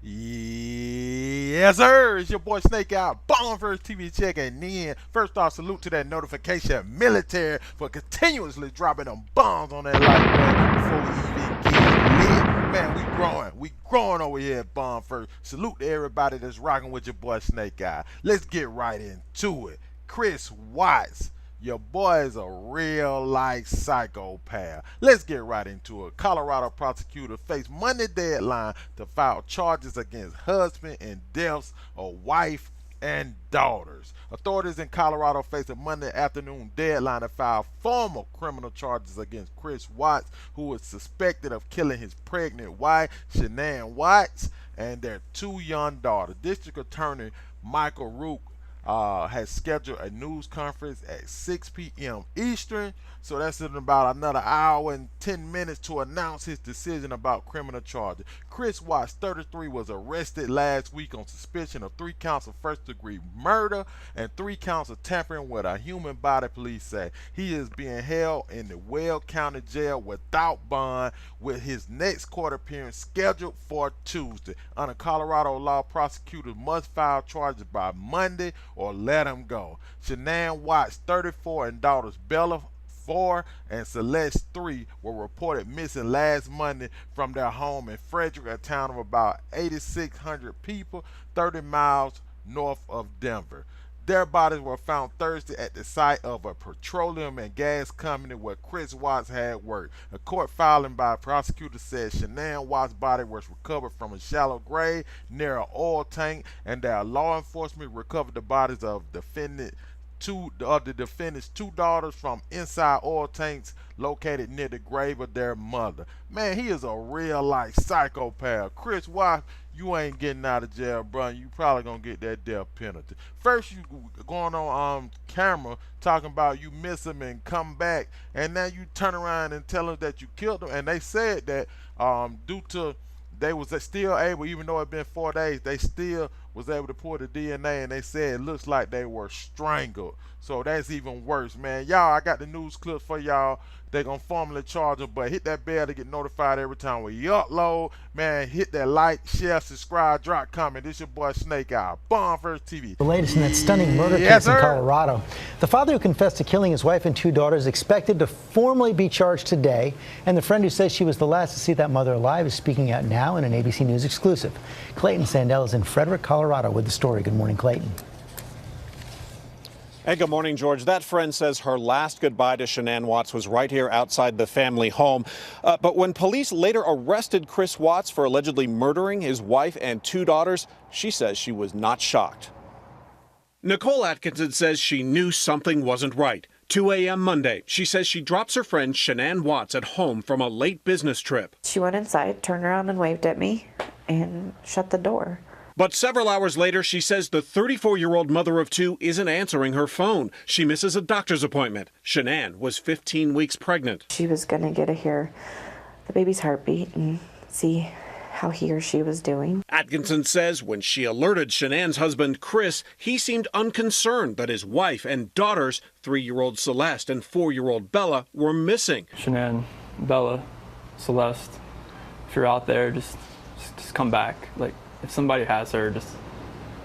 Yes, sir. It's your boy Snake Out, Bomb First TV checking in. First off, salute to that notification military for continuously dropping them bombs on that like button before we even get lit. Man, we growing. We growing over here at Bomb First. Salute to everybody that's rocking with your boy Snake Eye. Let's get right into it. Chris Watts. Your boy is a real life psychopath. Let's get right into it. Colorado prosecutor faced Monday deadline to file charges against husband and deaths of wife and daughters. Authorities in Colorado faced a Monday afternoon deadline to file formal criminal charges against Chris Watts, who was suspected of killing his pregnant wife, Shanann Watts, and their two young daughters. District Attorney Michael Rook has scheduled a news conference at 6 p.m. Eastern, so that's in about another hour and 10 minutes to announce his decision about criminal charges. Chris Watts, 33, was arrested last week on suspicion of 3 counts of first-degree murder and 3 counts of tampering with a human body, police say. He is being held in the Weld County Jail without bond, with his next court appearance scheduled for Tuesday. Under Colorado law, prosecutors must file charges by Monday or let him go. Shanann Watts, 34, and daughters Bella, 4, and Celeste, 3, were reported missing last Monday from their home in Frederick, a town of about 8,600 people, 30 miles north of Denver. Their bodies were found Thursday at the site of a petroleum and gas company where Chris Watts had worked. A court filing by a prosecutor said Shanann Watts' body was recovered from a shallow grave near an oil tank, and that law enforcement recovered the bodies of the defendant's 2 daughters from inside oil tanks located near the grave of their mother. Man, he is a real life psychopath. Chris Watts, you ain't getting out of jail, bro. You probably gonna get that death penalty. First, you going on camera talking about you miss him and come back, and now you turn around and tell them that you killed him. And they said that due to they was still able, even though it been 4 days, they still was able to pull the DNA, and they said it looks like they were strangled. So that's even worse, man. Y'all, I got the news clips for y'all. They gonna formally charge them, but hit that bell to get notified every time we upload. Man, hit that like, share, subscribe, drop comment. This your boy Snake Eye, Bomb First TV. The latest in that stunning murder case in Colorado. The father who confessed to killing his wife and 2 daughters expected to formally be charged today, and the friend who says she was the last to see that mother alive is speaking out now in an ABC News exclusive. Clayton Sandell is in Frederick, Colorado with the story. Good morning, Clayton. Hey, good morning, George. That friend says her last goodbye to Shanann Watts was right here outside the family home. But when police later arrested Chris Watts for allegedly murdering his wife and 2 daughters, she says she was not shocked. Nicole Atkinson says she knew something wasn't right. 2 a.m. Monday, she says she drops her friend Shanann Watts at home from a late business trip. She went inside, turned around and waved at me and shut the door. But several hours later, she says the 34-year-old mother of 2 isn't answering her phone. She misses a doctor's appointment. Shanann was 15 weeks pregnant. She was going to get to hear the baby's heartbeat and see how he or she was doing. Atkinson says when she alerted Shanann's husband, Chris, he seemed unconcerned that his wife and daughters, 3-year-old Celeste and 4-year-old Bella, were missing. Shanann, Bella, Celeste, if you're out there, just come back. Like, if somebody has her, just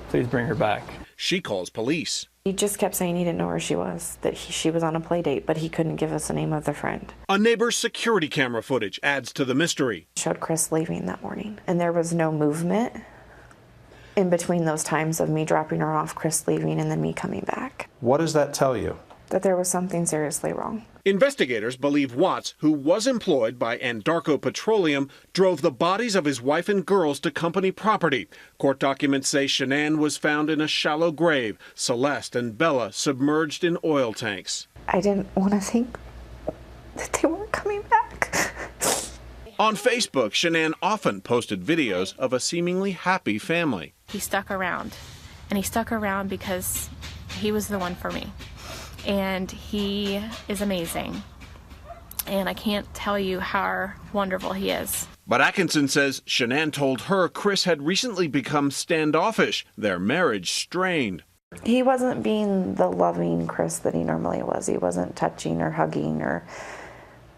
please bring her back. She calls police. He just kept saying he didn't know where she was, that she was on a play date, but he couldn't give us the name of the friend. A neighbor's security camera footage adds to the mystery. Showed Chris leaving that morning, and there was no movement in between those times of me dropping her off, Chris leaving, and then me coming back. What does that tell you? That there was something seriously wrong. Investigators believe Watts, who was employed by Anadarko Petroleum, drove the bodies of his wife and girls to company property. Court documents say Shanann was found in a shallow grave, Celeste and Bella submerged in oil tanks. I didn't want to think that they weren't coming back. On Facebook, Shanann often posted videos of a seemingly happy family. He stuck around, and he stuck around because he was the one for me. And he is amazing. And I can't tell you how wonderful he is. But Atkinson says Shanann told her Chris had recently become standoffish, their marriage strained. He wasn't being the loving Chris that he normally was. He wasn't touching or hugging or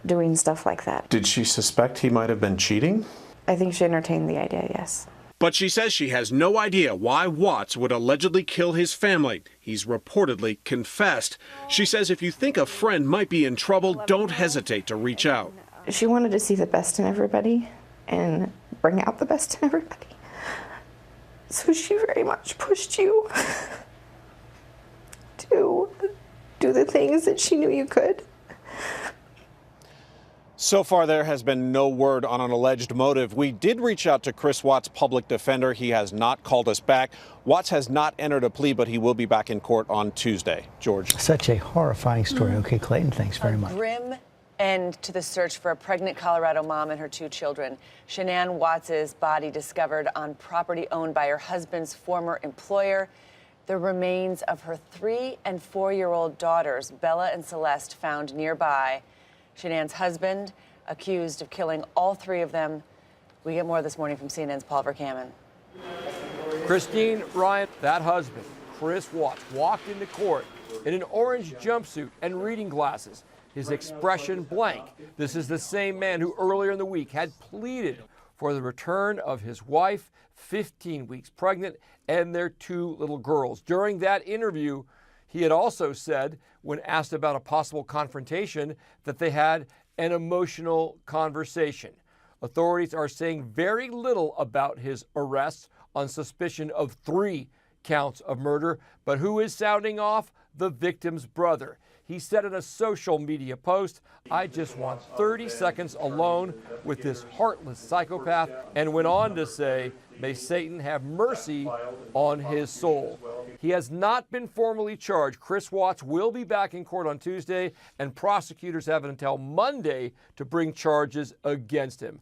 doing stuff like that. Did she suspect he might have been cheating? I think she entertained the idea, yes. But she says she has no idea why Watts would allegedly kill his family. He's reportedly confessed. She says if you think a friend might be in trouble, don't hesitate to reach out. She wanted to see the best in everybody and bring out the best in everybody. So she very much pushed you to do the things that she knew you could. So far, there has been no word on an alleged motive. We did reach out to Chris Watts' public defender. He has not called us back. Watts has not entered a plea, but he will be back in court on Tuesday. George. Such a horrifying story. Okay, Clayton, thanks very much. Grim end to the search for a pregnant Colorado mom and her 2 children. Shanann Watts' body discovered on property owned by her husband's former employer. The remains of her 3- and 4-year-old daughters, Bella and Celeste, found nearby. Shanann's husband accused of killing all 3 of them. We get more this morning from CNN's Paul Verkaman. Christine Ryan, that husband, Chris Watts, walked into court in an orange jumpsuit and reading glasses, his expression blank. This is the same man who earlier in the week had pleaded for the return of his wife, 15 weeks pregnant, and their 2 little girls. During that interview, he had also said, when asked about a possible confrontation, that they had an emotional conversation. Authorities are saying very little about his arrest on suspicion of 3 counts of murder, but who is sounding off? The victim's brother. He said in a social media post, "I just want 30 seconds alone with this heartless psychopath," and went on to say, "May Satan have mercy on his soul." He has not been formally charged. Chris Watts will be back in court on Tuesday, and prosecutors have until Monday to bring charges against him.